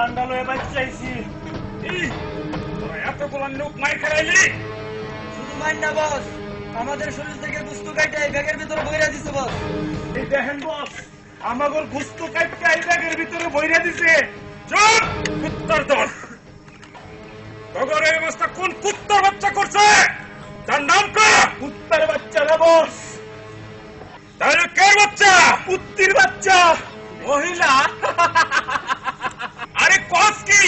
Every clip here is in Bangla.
ডান্ডা লয়ে বাচ্চাইছি। তোরা এতগুলো লোক মাইর খাইলি? শুধু মাইর না বস, আমাদের শরীর থেকে গুস্তু কাটে এই ব্যাগের ভিতরে বইরা দিছে বস। এই দেখেন বস, আমাগর গুস্ত কাটতে এই ব্যাগের ভিতরে বইরা দিছে। চুপ! কুত্তার দল! তগর এই অবস্থা কোন কুত্তার বাচ্চা করছে? তার নাম কা? কুত্তার বাচ্চা না বস। তাহলে কে বাচ্চা? কুত্তির বাচ্চা। মহিলা? আরে কস কি?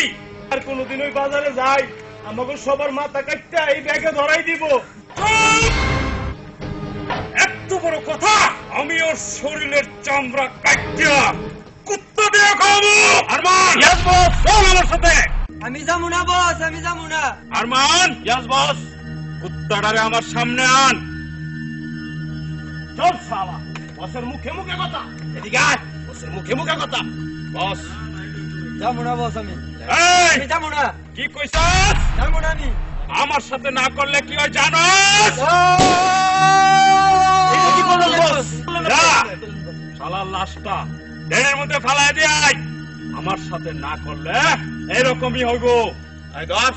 আর কোনদিন ওই বাজারে যাই, আমাকে সবার মাথা কাটতে এই ব্যাগে ধরাই দিব। চুপ! এত বড় কথা! আমি ওর শরীরের চামড়া কাটতে কুত্তা দিয়ে খাবো। আরমান! Yes boss! চল আমার সাথে। আমি যাবো না বস, আমি যাবো না। আরমান! ইয়েস বস! কুত্তাটারে আমার সামনে আন। চল শালা, বসের মুখে মুখে কথা। এদিকে আয়, বসের মুখে মুখে কথা। বস! যাবো না বস, আমি এই! যাবো না। কি কইছস? যাবো না আমি। আমার সাথে না করলে কি হয় জানোস? এটা কি বললেন বস? যা! শালার লাশটা ড্রেনের মধ্যে ফালাই দিয়ে আয়। আমার সাথে না করলে এরকমই হইব। আয় ধর।